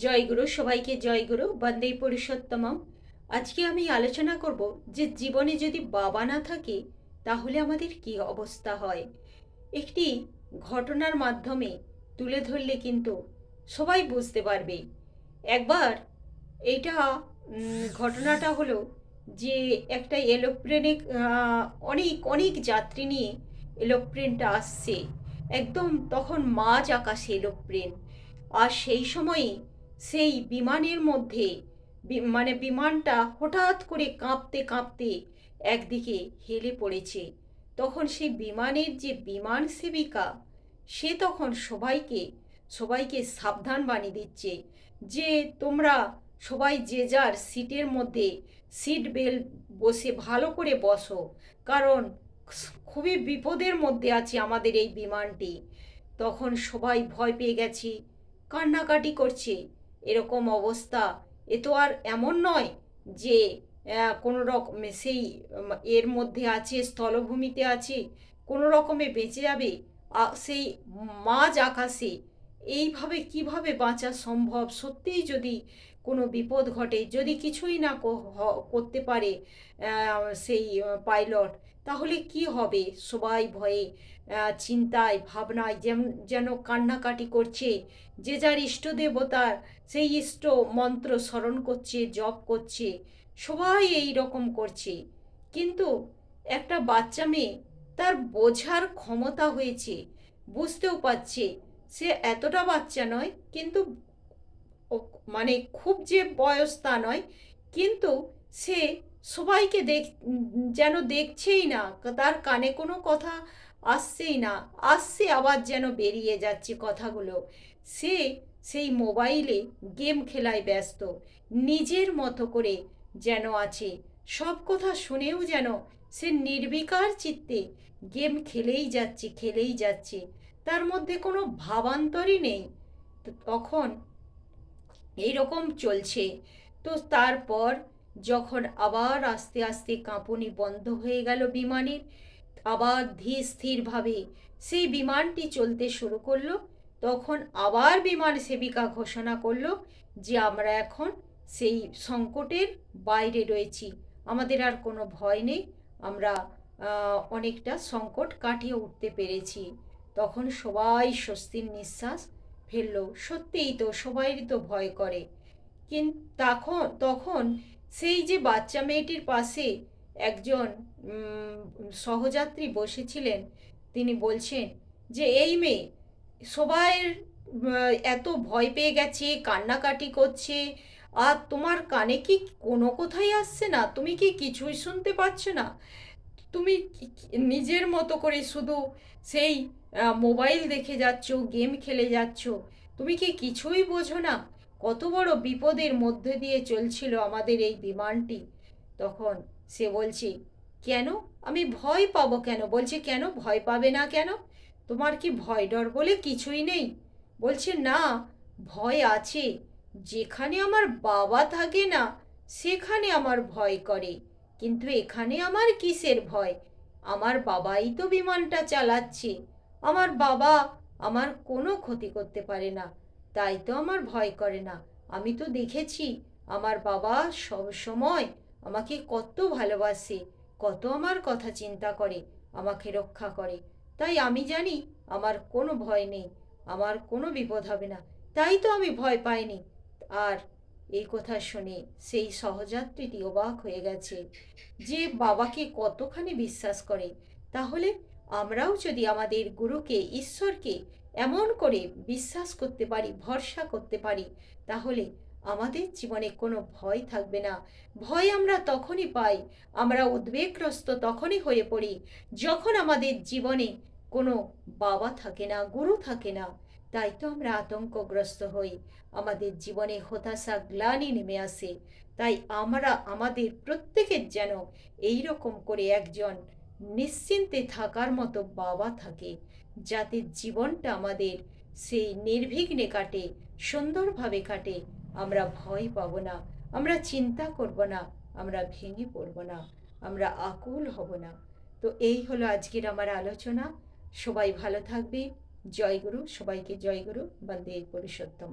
জয়গুরু, সবাইকে জয়গুরু, বন্দে পুরুষোত্তমম। আজকে আমি আলোচনা করব যে জীবনে যদি বাবা না থাকে তাহলে আমাদের কি অবস্থা হয়। একটি ঘটনার মাধ্যমে তুলে ধরলে কিন্তু সবাই বুঝতে পারবে। একবার এইটা ঘটনাটা হলো যে একটা এরোপ্লেনে অনেক অনেক যাত্রী নিয়ে এরোপ্লেনটা আসছে। একদম তখন মাঝ আকাশে এরোপ্লেন। আর সেই সময়ই সেই বিমানের মধ্যে মানে বিমানটা হঠাৎ করে কাঁপতে কাঁপতে একদিকে হেলে পড়েছে। তখন সেই বিমানের যে বিমান সেবিকা, সে তখন সবাইকে সবাইকে সাবধান বানিয়ে দিচ্ছে যে তোমরা সবাই যে যার সিটের মধ্যে সিট বেল্ট বসে ভালো করে বসো, কারণ খুবই বিপদের মধ্যে আছে আমাদের এই বিমানটি। তখন সবাই ভয় পেয়ে গেছি, কান্নাকাটি করছে। এরকম অবস্থা, এ তো আর এমন নয় যে কোনো রকম সেই এর মধ্যে আছে, স্থলভূমিতে আছে, কোনো রকমে বেঁচে যাবে। সেই মাঝ আকাশে এইভাবে কিভাবে বাঁচা সম্ভব? সত্যিই যদি কোনো বিপদ ঘটে, যদি কিছুই না করতে পারে সেই পাইলট, তাহলে কি হবে? সবাই ভয়ে চিন্তায় ভাবনায় যেমন যেন কান্নাকাটি করছে। যে যার ইষ্ট দেবতার সেই ইষ্ট মন্ত্র স্মরণ করছে, জপ করছে। সবাই এই রকম করছে। কিন্তু একটা বাচ্চা মেয়ে, তার বোঝার ক্ষমতা হয়েছে, বুঝতেও পারছে। সে এতটা বাচ্চা নয়, কিন্তু মানে খুব যে বয়স তা নয়, কিন্তু সে সবাইকে যেন দেখছেই না, তার কানে কোনো কথা আসছেই না, আসছে আবার যেন বেরিয়ে যাচ্ছে কথাগুলো। সে সেই মোবাইলে গেম খেলায় ব্যস্ত, নিজের মতো করে যেন আছে। সব কথা শুনেও যেন সে নির্বিকার চিত্তে গেম খেলেই যাচ্ছে, খেলেই যাচ্ছে। তার মধ্যে কোনো ভাবান্তরই নেই। তো তখন এইরকম চলছে। তো তারপর যখন আবার আস্তে আস্তে কাঁপুনি বন্ধ হয়ে গেল বিমানের, আবার ধীর স্থিরভাবে সেই বিমানটি চলতে শুরু করলো, তখন আবার বিমান সেবিকা ঘোষণা করলো যে আমরা এখন সেই সংকটের বাইরে রয়েছি, আমাদের আর কোনো ভয় নেই, আমরা অনেকটা সংকট কাটিয়ে উঠতে পেরেছি। তখন সবাই স্বস্তির নিঃশ্বাস ফেললো। সত্যিই তো সবাইরই তো ভয় করে। কিন্তু তখন তখন সেই যে বাচ্চা মেয়েটির পাশে একজন সহযাত্রী বসেছিলেন, তিনি বলছেন যে এই মেয়ে, সবাই এত ভয় পেয়ে গেছে, কান্নাকাটি করছে, আর তোমার কানে কি কোনো কথাই আসছে না? তুমি কি কিছুই শুনতে পাচ্ছ না? তুমি নিজের মতো করে শুধু সেই মোবাইল দেখে যাচ্ছ, গেম খেলে যাচ্ছ, তুমি কি কিছুই বোঝো না? কত বড় বিপদের মধ্যে দিয়ে চলছিল আমাদের এই বিমানটি। তখন সে বলছে, কেন আমি ভয় পাবো কেন? বলছে, কেন ভয় পাবে না কেন? তোমার কি ভয় ডর বলে কিছুই নেই? বলছে, না, ভয় আছে। যেখানে আমার বাবা থাকে না সেখানে আমার ভয় করে, কিন্তু এখানে আমার কিসের ভয়? আমার বাবাই তো বিমানটা চালাচ্ছে। আমার বাবা আমার কোনো ক্ষতি করতে পারে না, তাই তো আমার ভয় করে না। আমি তো দেখেছি আমার বাবা সব সময় আমাকে কত ভালোবাসে, কত আমার কথা চিন্তা করে, আমাকে রক্ষা করে। তাই আমি জানি আমার কোনো ভয় নেই, আমার কোনো বিপদ হবে না, তাই তো আমি ভয় পাইনি। আর এই কথা শুনে সেই সহযাত্রীটি অবাক হয়ে গেছে যে বাবাকে কতখানি বিশ্বাস করে। তাহলে আমরাও যদি আমাদের গুরুকে, ঈশ্বরকে এমন করে বিশ্বাস করতে পারি, ভরসা করতে পারি, তাহলে আমাদের জীবনে কোনো ভয় থাকবে না। ভয় আমরা তখনই পাই, আমরা উদ্বেগগ্রস্ত তখনই হয়ে পড়ি, যখন আমাদের জীবনে কোনো বাবা থাকে না, গুরু থাকে না। তাই তো আমরা আতঙ্কগ্রস্ত হই, আমাদের জীবনে হতাশা, গ্লানি নেমে আসে। তাই আমরা আমাদের প্রত্যেকের যেন এই রকম করে একজন নিশ্চিন্তে থাকার মতো বাবা থাকে, যাতে জীবনটা আমাদের সেই নির্বিঘ্নে কাটে, সুন্দরভাবে কাটে। আমরা ভয় পাব না, আমরা চিন্তা করব না, আমরা ভেঙে পড়ব না, আমরা আকুল হব না। তো এই হলো আজকের আমার আলোচনা। সবাই ভালো থাকবে। জয়গুরু, সবাইকে জয়গুরু, বন্দে পুরুষোত্তম।